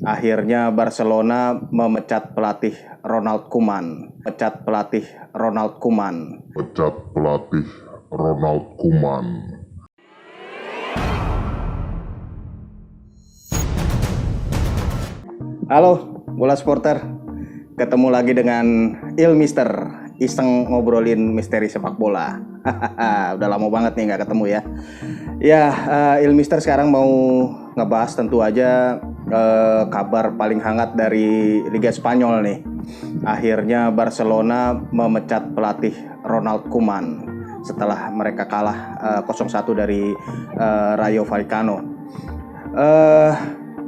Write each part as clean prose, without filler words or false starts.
Akhirnya Barcelona memecat pelatih Ronald Koeman. Pecat pelatih Ronald Koeman. Pecat pelatih Ronald Koeman. Halo, bola supporter. Ketemu lagi dengan Mister. Iseng ngobrolin misteri sepak bola. Udah lama banget nih nggak ketemu ya. Ya, Mister sekarang mau ngebahas tentu aja kabar paling hangat dari Liga Spanyol nih. Akhirnya Barcelona memecat pelatih Ronald Koeman setelah mereka kalah 0-1 dari Rayo Vallecano.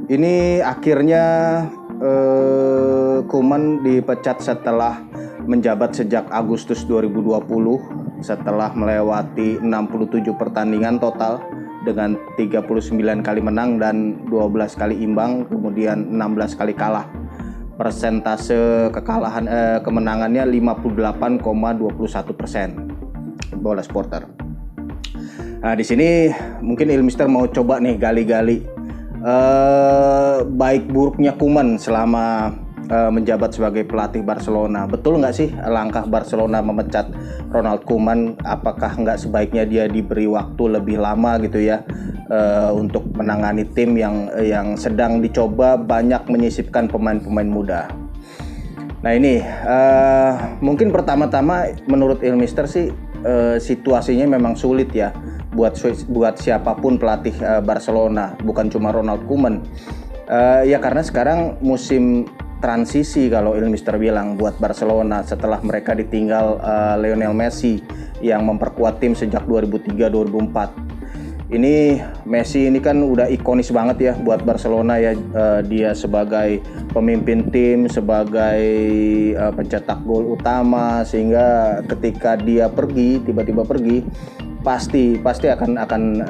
Ini akhirnya Koeman dipecat setelah menjabat sejak Agustus 2020 setelah melewati 67 pertandingan total dengan 39 kali menang dan 12 kali imbang, kemudian 16 kali kalah. Persentase kemenangannya 58,21%. Bola supporter. Nah, di sini mungkin Mister mau coba nih gali-gali baik buruknya Koeman selama menjabat sebagai pelatih Barcelona. Betul nggak sih langkah Barcelona memecat Ronald Koeman? Apakah nggak sebaiknya dia diberi waktu lebih lama gitu ya untuk menangani tim yang sedang dicoba banyak menyisipkan pemain-pemain muda? Nah ini mungkin pertama-tama menurut Mister sih situasinya memang sulit ya buat siapapun pelatih Barcelona, bukan cuma Ronald Koeman. Ya karena sekarang musim transisi kalau Mister bilang buat Barcelona setelah mereka ditinggal Lionel Messi yang memperkuat tim sejak 2003-2004. Ini Messi ini kan udah ikonis banget ya buat Barcelona ya, dia sebagai pemimpin tim, sebagai pencetak gol utama, sehingga ketika dia tiba-tiba pergi pasti akan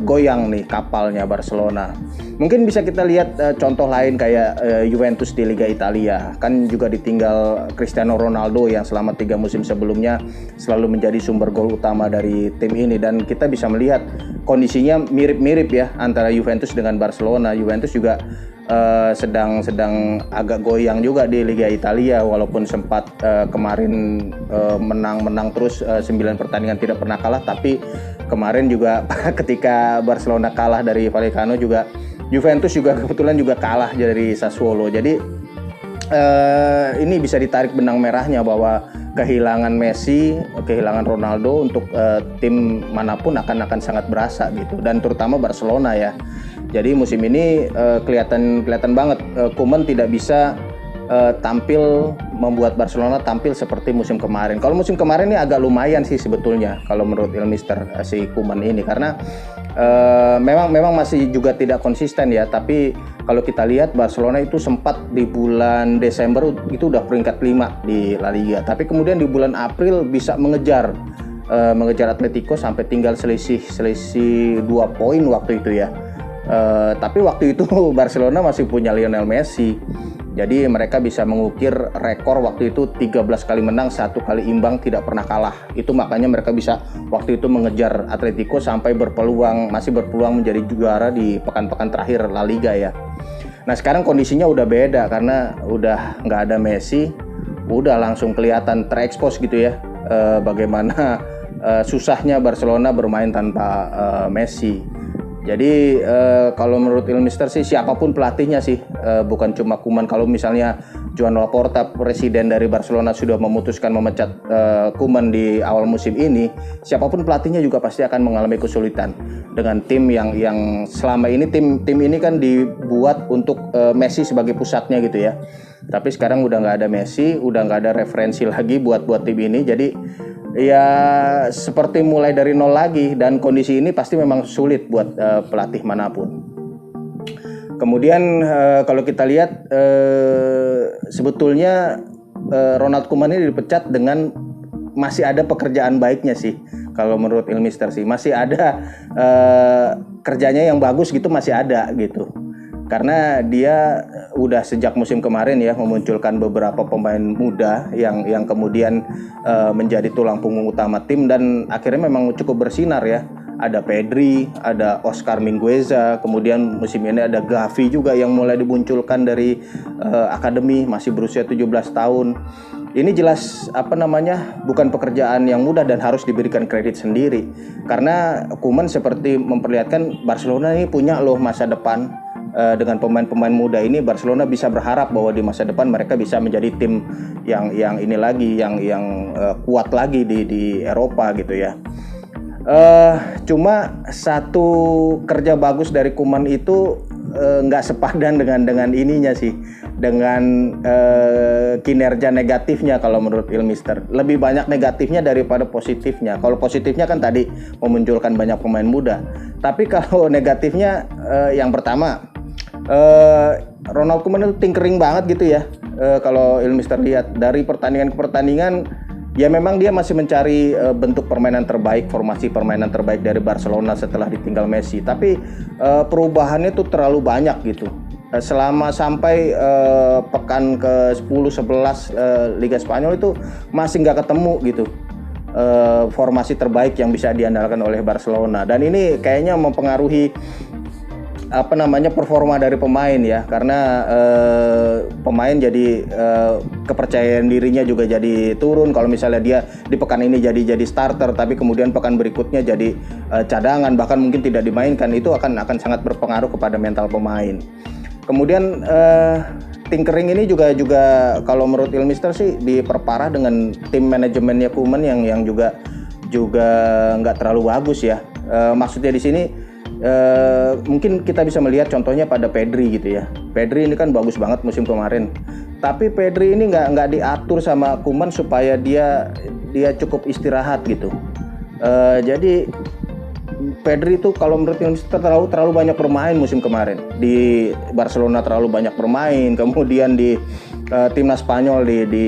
goyang nih kapalnya Barcelona. Mungkin bisa kita lihat contoh lain kayak Juventus di Liga Italia, kan juga ditinggal Cristiano Ronaldo yang selama 3 musim sebelumnya selalu menjadi sumber gol utama dari tim ini, dan kita bisa melihat kondisinya mirip-mirip ya antara Juventus dengan Barcelona. Juventus juga sedang agak goyang juga di Liga Italia, walaupun sempat kemarin menang terus 9 pertandingan tidak pernah kalah, tapi kemarin juga ketika Barcelona kalah dari Vallecano juga Juventus juga kebetulan juga kalah dari Sassuolo. Jadi ini bisa ditarik benang merahnya bahwa kehilangan Messi, kehilangan Ronaldo untuk tim manapun akan sangat berasa gitu, dan terutama Barcelona ya. Jadi musim ini kelihatan banget Koeman tidak bisa membuat Barcelona tampil seperti musim kemarin. Kalau musim kemarin ini agak lumayan sih sebetulnya kalau menurut Mister si Koeman ini, karena memang masih juga tidak konsisten ya. Tapi kalau kita lihat Barcelona itu sempat di bulan Desember itu udah peringkat 5 di La Liga, tapi kemudian di bulan April bisa mengejar Atletico sampai tinggal selisih 2 poin waktu itu ya. Tapi waktu itu Barcelona masih punya Lionel Messi. Jadi mereka bisa mengukir rekor waktu itu 13 kali menang, 1 kali imbang, tidak pernah kalah. Itu makanya mereka bisa waktu itu mengejar Atletico sampai masih berpeluang menjadi juara di pekan-pekan terakhir La Liga ya. Nah sekarang kondisinya udah beda karena udah nggak ada Messi, udah langsung kelihatan terekspos gitu ya bagaimana susahnya Barcelona bermain tanpa Messi. Jadi kalau menurut Mister sih siapapun pelatihnya sih, bukan cuma Koeman. Kalau misalnya Joan Laporta, presiden dari Barcelona, sudah memutuskan memecat Koeman di awal musim ini, siapapun pelatihnya juga pasti akan mengalami kesulitan dengan tim yang selama ini tim ini kan dibuat untuk Messi sebagai pusatnya gitu ya. Tapi sekarang udah nggak ada Messi, udah nggak ada referensi lagi buat tim ini. Jadi ya seperti mulai dari nol lagi, dan kondisi ini pasti memang sulit buat pelatih manapun. Kemudian kalau kita lihat sebetulnya Ronald Koeman ini dipecat dengan masih ada pekerjaan baiknya sih kalau menurut Mister sih, masih ada kerjanya yang bagus gitu, masih ada gitu. Karena dia udah sejak musim kemarin ya memunculkan beberapa pemain muda yang kemudian menjadi tulang punggung utama tim, dan akhirnya memang cukup bersinar ya. ada Pedri, ada Oscar Mingueza, kemudian musim ini ada Gavi juga yang mulai dimunculkan dari akademi, masih berusia 17 tahun. Ini jelas bukan pekerjaan yang mudah dan harus diberikan kredit sendiri. Karena Koeman seperti memperlihatkan Barcelona ini punya loh masa depan. Dengan pemain-pemain muda ini Barcelona bisa berharap bahwa di masa depan mereka bisa menjadi tim yang ini lagi, yang kuat lagi di Eropa gitu ya. Cuma satu kerja bagus dari Koeman itu nggak sepadan dengan ininya sih, dengan kinerja negatifnya kalau menurut Ilmister. Lebih banyak negatifnya daripada positifnya. Kalau positifnya kan tadi memunculkan banyak pemain muda. Tapi kalau negatifnya yang pertama, Ronald Koeman itu tinkering banget gitu ya. Kalau Ilmister lihat dari pertandingan ke pertandingan, ya memang dia masih mencari bentuk permainan terbaik, formasi permainan terbaik dari Barcelona setelah ditinggal Messi. Tapi perubahannya tuh terlalu banyak gitu. Selama sampai pekan ke 10-11 Liga Spanyol itu masih nggak ketemu gitu formasi terbaik yang bisa diandalkan oleh Barcelona. Dan ini kayaknya mempengaruhi performa dari pemain ya, karena pemain jadi kepercayaan dirinya juga jadi turun. Kalau misalnya dia di pekan ini jadi starter, tapi kemudian pekan berikutnya jadi cadangan, bahkan mungkin tidak dimainkan, itu akan sangat berpengaruh kepada mental pemain. Kemudian tinkering ini juga kalau menurut Ilmister sih diperparah dengan tim manajemennya Koeman yang juga nggak terlalu bagus ya. Maksudnya di sini mungkin kita bisa melihat contohnya pada Pedri gitu ya. Pedri ini kan bagus banget musim kemarin, tapi Pedri ini nggak diatur sama Koeman supaya dia cukup istirahat gitu. Jadi Pedri itu kalau menurut Ilmister terlalu banyak bermain musim kemarin di Barcelona, terlalu banyak bermain, kemudian di timnas Spanyol di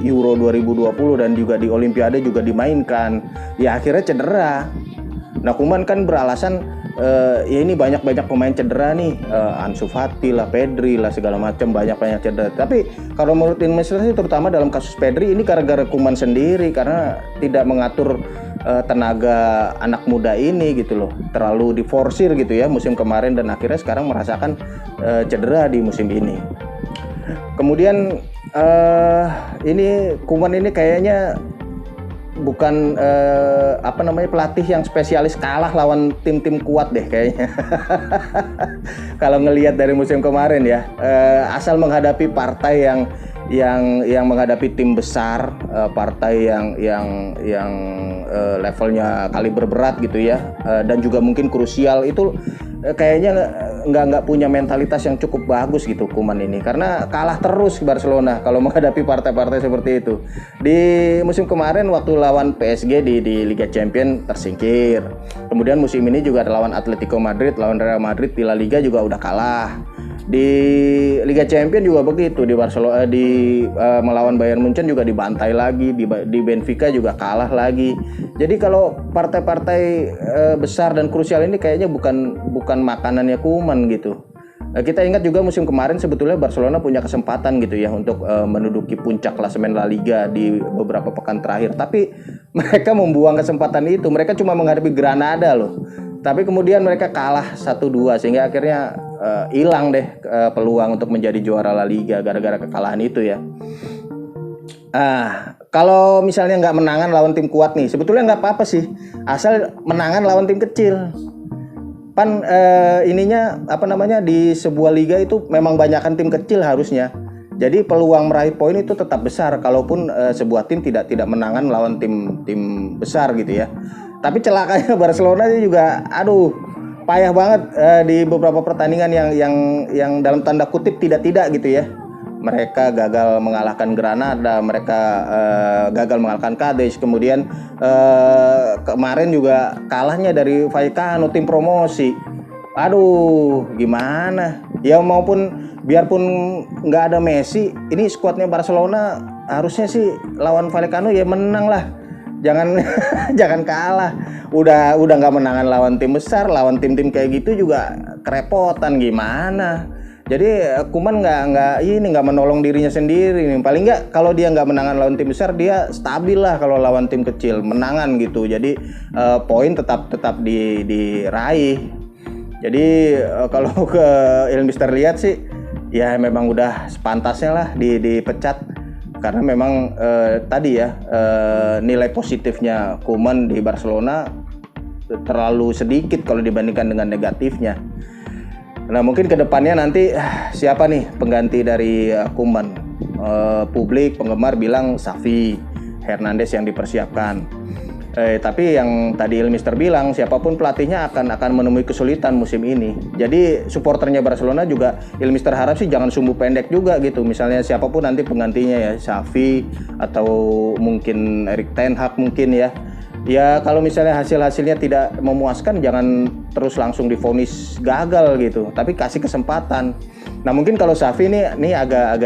Euro 2020 dan juga di Olimpiade juga dimainkan, ya akhirnya cedera. Nah Koeman kan beralasan ya ini banyak pemain cedera nih, Ansu Fati lah, Pedri lah, segala macam banyak cedera. Tapi kalau menurut Ilmister sih terutama dalam kasus Pedri ini gara-gara Koeman sendiri, karena tidak mengatur tenaga anak muda ini gitu loh, terlalu diforsir gitu ya musim kemarin, dan akhirnya sekarang merasakan cedera di musim ini. Kemudian ini Koeman ini kayaknya bukan pelatih yang spesialis kalah lawan tim-tim kuat deh kayaknya. Kalau ngelihat dari musim kemarin ya, asal menghadapi partai yang menghadapi tim besar, partai yang levelnya kaliber berat gitu ya, dan juga mungkin krusial, itu kayaknya nggak punya mentalitas yang cukup bagus gitu Koeman ini, karena kalah terus Barcelona kalau menghadapi partai-partai seperti itu. Di musim kemarin waktu lawan PSG di Liga Champions tersingkir, kemudian musim ini juga lawan Atletico Madrid, lawan Real Madrid di La Liga juga udah kalah. Di Liga Champions juga begitu, di Barcelona melawan Bayern Munchen juga dibantai lagi, di Benfica juga kalah lagi. Jadi kalau partai-partai besar dan krusial ini kayaknya bukan makanannya Koeman gitu. Kita ingat juga musim kemarin sebetulnya Barcelona punya kesempatan gitu ya untuk menduduki puncak klasemen La Liga di beberapa pekan terakhir, tapi mereka membuang kesempatan itu. Mereka cuma menghadapi Granada loh, tapi kemudian mereka kalah 1-2 sehingga akhirnya hilang deh peluang untuk menjadi juara La Liga gara-gara kekalahan itu ya. Kalau misalnya nggak menangan lawan tim kuat nih, sebetulnya nggak apa-apa sih, asal menangan lawan tim kecil. Pan di sebuah liga itu memang banyakkan tim kecil harusnya. Jadi peluang meraih poin itu tetap besar kalaupun sebuah tim tidak menangan lawan tim besar gitu ya. Tapi celakanya Barcelona juga payah banget di beberapa pertandingan yang dalam tanda kutip tidak gitu ya. Mereka gagal mengalahkan Granada, mereka gagal mengalahkan Cádiz, kemudian kemarin juga kalahnya dari Vallecano, tim promosi. Gimana? Ya biarpun nggak ada Messi, ini skuadnya Barcelona harusnya sih lawan Vallecano ya menang lah. Jangan kalah. Udah nggak menangan lawan tim besar, lawan tim-tim kayak gitu juga kerepotan gimana. Jadi Koeman nggak menolong dirinya sendiri nih. Paling nggak kalau dia nggak menangan lawan tim besar, dia stabil lah kalau lawan tim kecil, menangan gitu. Jadi poin tetap diraih. Jadi kalau ke Ilmister lihat sih, ya memang udah sepantasnya lah dipecat. Karena memang tadi ya nilai positifnya Koeman di Barcelona terlalu sedikit kalau dibandingkan dengan negatifnya. Nah mungkin kedepannya nanti siapa nih pengganti dari Koeman? Publik penggemar bilang Xavi Hernandez yang dipersiapkan. Tapi yang tadi Ilmister bilang siapapun pelatihnya akan menemui kesulitan musim ini. Jadi supporternya Barcelona juga Ilmister harap sih jangan sumbu pendek juga gitu. Misalnya siapapun nanti penggantinya ya Xavi atau mungkin Erik ten Hag mungkin ya. Ya kalau misalnya hasilnya tidak memuaskan, jangan terus langsung divonis gagal gitu, tapi kasih kesempatan. Nah mungkin kalau Xavi ini agak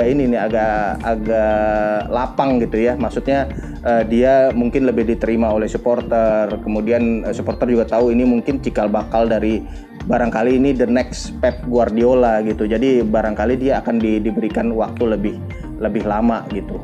lapang gitu ya, maksudnya dia mungkin lebih diterima oleh supporter, kemudian supporter juga tahu ini mungkin cikal bakal dari barangkali ini the next Pep Guardiola gitu, jadi barangkali dia akan diberikan waktu lebih lama gitu.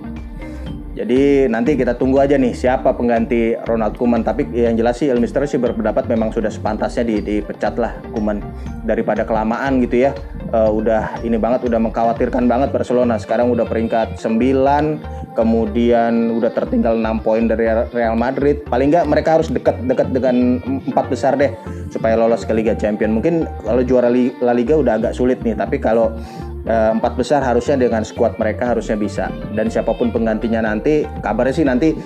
Jadi nanti kita tunggu aja nih siapa pengganti Ronald Koeman. Tapi yang jelas sih Ilmister sih berpendapat memang sudah sepantasnya dipecat lah Koeman, daripada kelamaan gitu ya. Udah mengkhawatirkan banget Barcelona. Sekarang udah peringkat 9, kemudian udah tertinggal 6 poin dari Real Madrid. Paling nggak mereka harus dekat dengan 4 besar deh supaya lolos ke Liga Champions. Mungkin kalau juara La Liga udah agak sulit nih, tapi kalau 4 besar harusnya dengan skuad mereka harusnya bisa. Dan siapapun penggantinya nanti, kabarnya sih nanti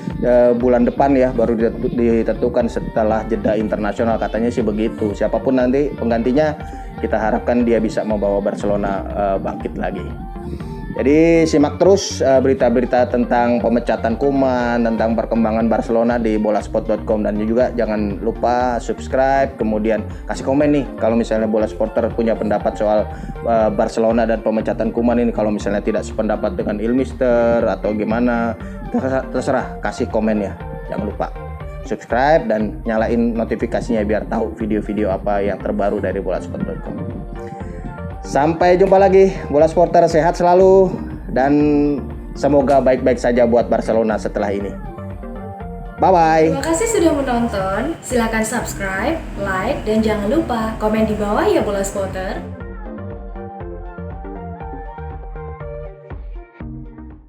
bulan depan ya baru ditentukan setelah jeda internasional, katanya sih begitu. Siapapun nanti penggantinya, kita harapkan dia bisa membawa Barcelona bangkit lagi. Jadi simak terus berita-berita tentang pemecatan Koeman, tentang perkembangan Barcelona di bolasport.com, dan juga jangan lupa subscribe, kemudian kasih komen nih kalau misalnya Bola Supporter punya pendapat soal Barcelona dan pemecatan Koeman ini. Kalau misalnya tidak sependapat dengan Ilmister atau gimana, terserah, kasih komen ya. Jangan lupa subscribe dan nyalain notifikasinya biar tahu video-video apa yang terbaru dari bolasport.com. Sampai jumpa lagi, Bola Supporter, sehat selalu dan semoga baik-baik saja buat Barcelona setelah ini. Bye-bye. Terima kasih sudah menonton. Silakan subscribe, like, dan jangan lupa komen di bawah ya Bola Supporter.